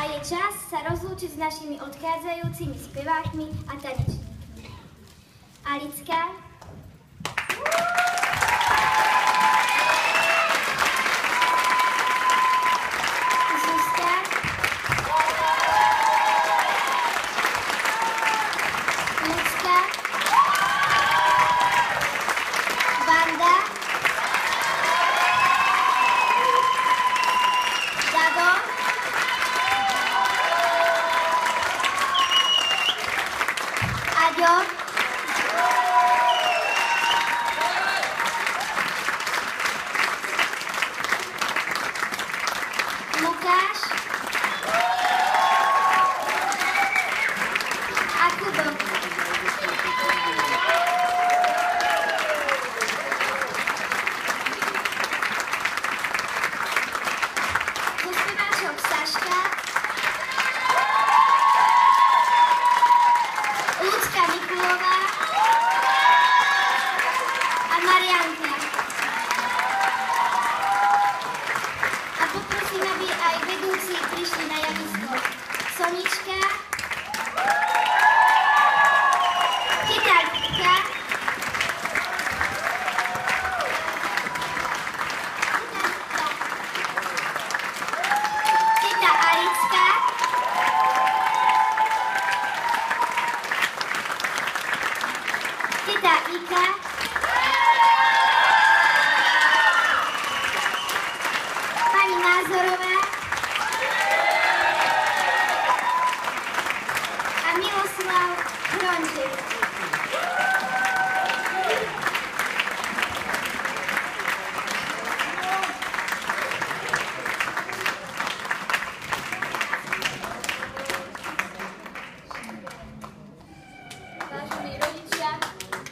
A je čas sa rozlúčiť s našimi odchádzajúcimi spevákmi a tanečníkmi. Alicka, Zuzka, Lucka, Vanda, Dado, Aďo, Lukáš a Kubo. Po speváčoch Saška, Lucka Mikulová a Marianka. A poprosím, aby aj vedúci prišli na javisko. Sonička, teta Lidka, teta Alicka, teta Ika, pani Názorová a Miloslav Hronček. Vážení rodičia,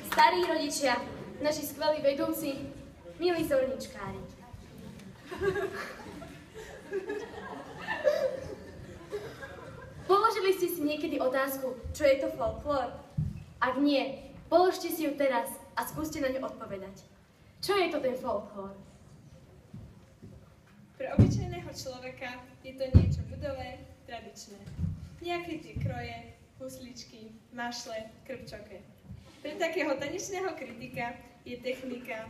starí rodičia, naši skvelí vedúci, milí zorničkári. Položili ste si niekedy otázku, čo je to folklór? Ak nie, položte si ju teraz a skúste na ňu odpovedať. Čo je to ten folklór? Pre obyčajného človeka je to niečo ľudové, tradičné. Nejaké tie kroje, husličky, mašle, krpčoke. Pre takého tanečného kritika je technika,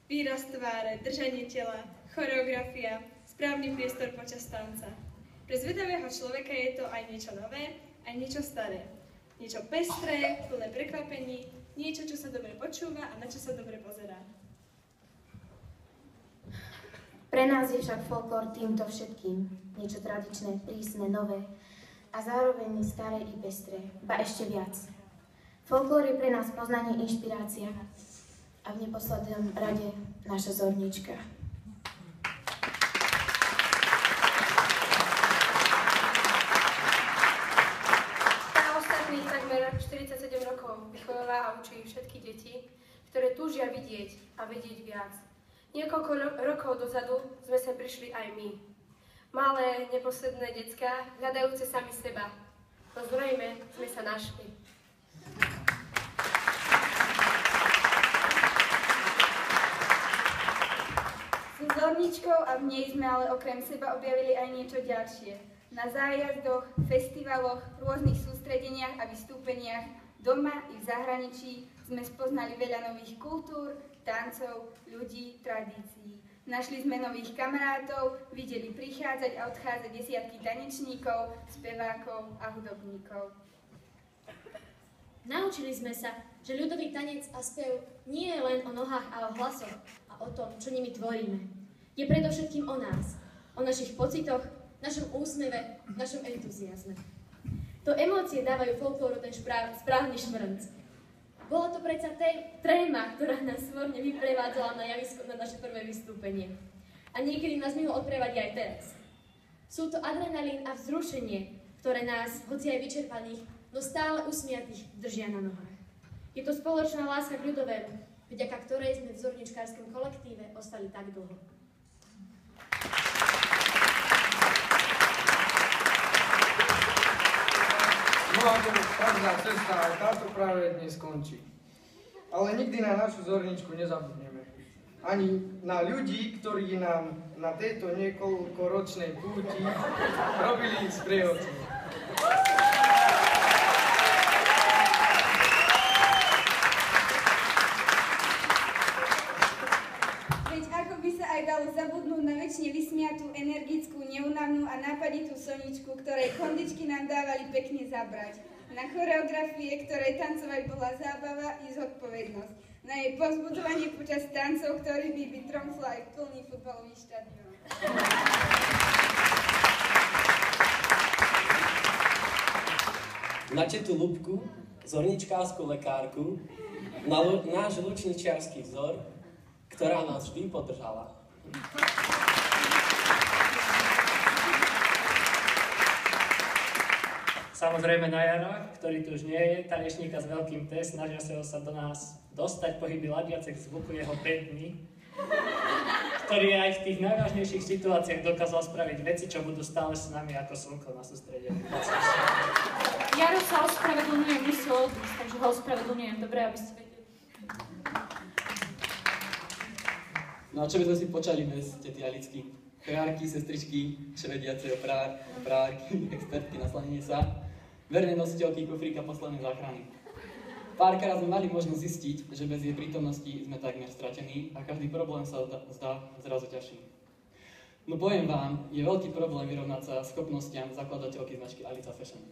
výraz tváre, držanie tela, choreografia, správny priestor počas tanca. Pre zvedavého človeka je to aj niečo nové, aj niečo staré. Niečo pestré, plné prekvapení, niečo, čo sa dobre počúva a na čo sa dobre pozerá. Pre nás je však folklór týmto všetkým. Niečo tradičné, prísne, nové a zároveň staré i pestré, ba ešte viac. Folklór je pre nás poznanie, inšpirácia a v neposlednom rade naša zornička. Tá ostatných takmer 47 rokov vychováva a učí všetky deti, ktoré túžia vidieť a vedieť viac. Niekoľko rokov dozadu sme sa prišli aj my. Malé, neposledné decká, hľadajúce sami seba. No zrejme sme sa našli. S zorničkou a v nej sme ale okrem seba objavili aj niečo ďalšie. Na zájazdoch, festivaloch, rôznych sústredeniach a vystúpeniach doma i v zahraničí sme spoznali veľa nových kultúr, tancov, ľudí, tradícií. Našli sme nových kamarátov, videli prichádzať a odchádzať desiatky tanečníkov, spevákov a hudobníkov. Naučili sme sa, že ľudový tanec a spev nie je len o nohách a o hlasoch a o tom, čo nimi tvoríme. Je predovšetkým o nás, o našich pocitoch, našom úsmeve, našom entuziazme. To emócie dávajú folklóru ten správny šmrnc. Bola to predsa tréma, ktorá nás svorne vyprevádzala na javisko na naše prvé vystúpenie. A niekedy nás milo odprevadiť aj teraz. Sú to adrenalín a vzrušenie, ktoré nás, hoci aj vyčerpaných, no stále usmiatých, držia na nohách. Je to spoločná láska k ľudovému, vďaka ktorej sme v zorničkárskom kolektíve ostali tak dlho. Bola to každá cesta, aj táto práve dnes skončí. Ale nikdy na našu zorničku nezabudneme. ani na ľudí, ktorí nám na tejto niekoľkoročnej púti robili sprievodcu. Veď ako by sa aj dalo zabudnúť na väčšine vysmiatú, energickú, neúnavnú a nápaditú Soničku, ktorej kondičky nám dávali pekne zabrať. Na choreografie, ktorej tancovať bola zábava i zodpovednosť. Na jej povzbudzovanie počas tancov, ktorý by tromfla aj plný futbalový štadión. Na tetu Lubku, zorničkárskú lekárku, na náš lučničiarsky vzor, ktorá nás vždy podržala. Samozrejme na Jara, ktorý tu už nie je, tanečníka s veľkým T, snažia sa do nás dostať pohyby ladiace k zvuku jeho pedmy, ktorý aj v tých najvážnejších situáciách dokázal spraviť veci, čo budú stále s nami ako slnko na sústredení. Jaro sa ospravedlňuje, musel odísť, takže ho ospravedlňujem. Dobre, aby ste vedeli. No a čo by sme si počali bez tety Alicky? Chojárky, sestričky, švediace, oprárky, expertky na slanenie sa, verné nositeľky kufríka poslednej záchrany. Párkrát sme mali možnosť zistiť, že bez jej prítomnosti sme takmer stratení a každý problém sa zdá zrazu ťažší. No poviem vám, je veľký problém vyrovnať sa schopnostiam zakladateľky značky Alica Fashion.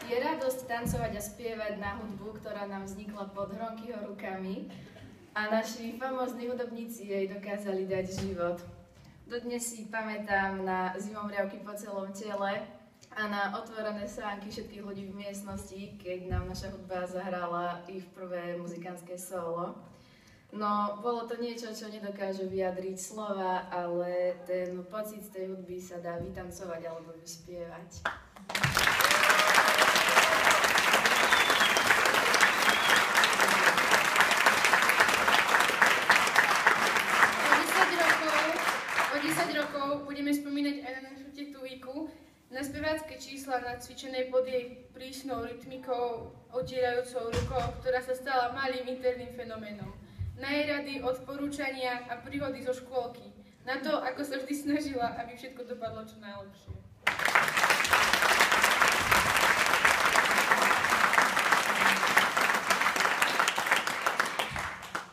Je radosť tancovať a spievať na hudbu, ktorá nám vznikla pod Hronkyho rukami a naši famózni hudobníci jej dokázali dať život. Dodnes si pamätám na zimomriavky po celom tele a na otvorené sánky všetkých ľudí v miestnosti, keď nám naša hudba zahrala ich prvé muzikánske solo. No, bolo to niečo, čo nedokáže vyjadriť slova, ale ten pocit z tej hudby sa dá vytancovať alebo vyspievať. O 10 rokov budeme spomínať aj na našu tetu Iku, na spevácké čísla nacvičenej pod jej prísnou rytmikou, otierajúcou rukou, ktorá sa stala malým interným fenoménom. Na jej rady, odporúčania a príhody zo škôlky. Na to, ako sa vždy snažila, aby všetko dopadlo čo najlepšie.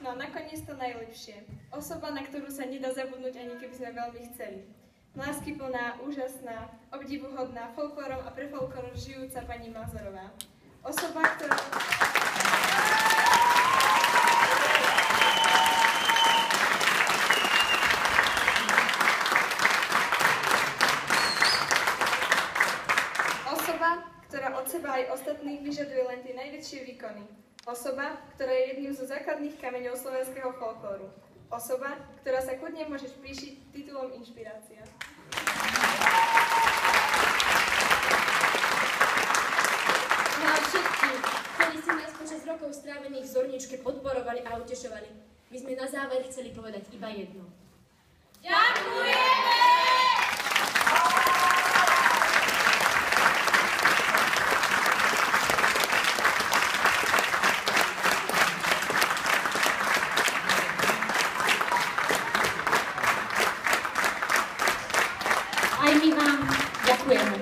No a nakoniec to najlepšie. Osoba, na ktorú sa nedá zabudnúť, ani keby sme veľmi chceli. Láskyplná, úžasná, obdivuhodná, folklórom a pre folklór žijúca pani Mazorová. Osoba, ktorá... ktorá od seba aj ostatných vyžaduje len tie najväčšie výkony. Osoba, ktorá je jedným zo základných kameňov slovenského folklóru. Osoba, ktorá sa kľudne môže píšiť titulom Inšpirácia. No a všetci, ktorí si nás počas rokov strávených v Zorničke podporovali a utešovali, my sme na záver chceli povedať iba jedno. Ďakujeme! Aj my vám ďakujeme.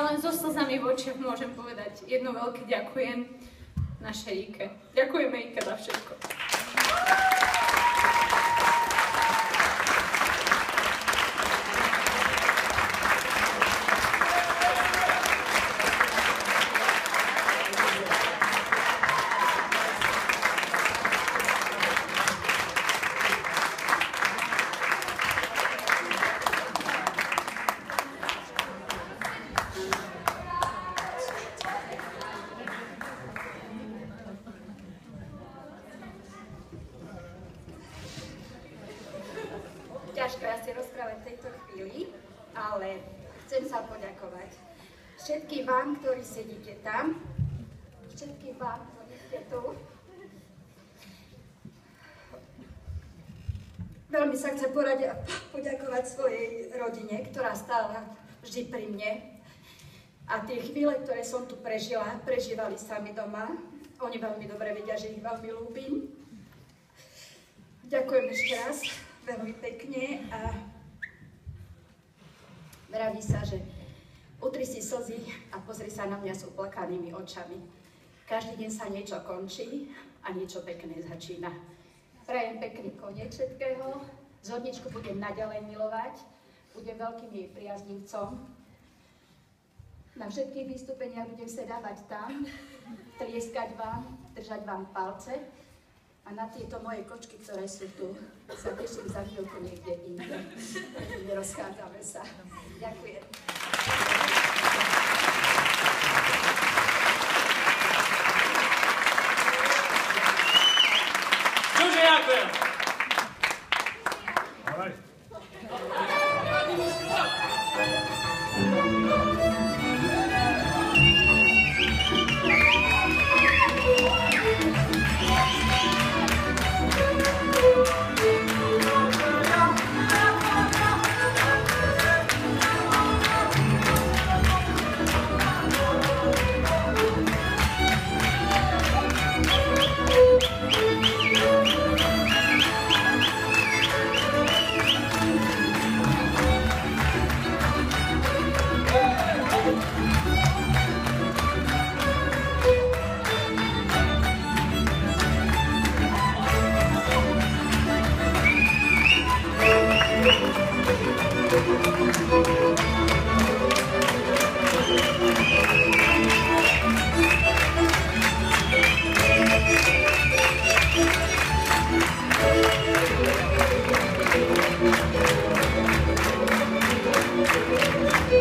Ja len so slzami v očiach môžem povedať jedno veľké ďakujem našej Ike. Ďakujeme Ike za všetko. Ťažko asi rozprávať v tejto chvíli, ale chcem sa poďakovať všetkým vám, ktorí sedíte tam, všetkým vám, ktorí ste tu. Veľmi sa chcem poďakovať svojej rodine, ktorá stála vždy pri mne. A tie chvíle, ktoré som tu prežila, prežívali sami doma. Oni veľmi dobre vedia, že ich veľmi ľúbim. Ďakujem ešte raz. Veľmi pekne a vraví sa, že utri si slzy a pozri sa na mňa s uplakanými očami. Každý deň sa niečo končí a niečo pekné začína. Prajem pekný koniec všetkého, Zorničku budem naďalej milovať, budem veľkým jej priaznivcom. Na všetkých vystúpeniach budem sedávať tam, tlieskať vám, držať vám palce. A na tieto moje kočky, ktoré sú tu, sa teším za chvíľku niekde inde. Nerozchádzame sa. Ďakujem. Čože ďakujem.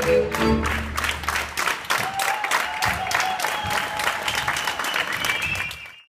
Thank you.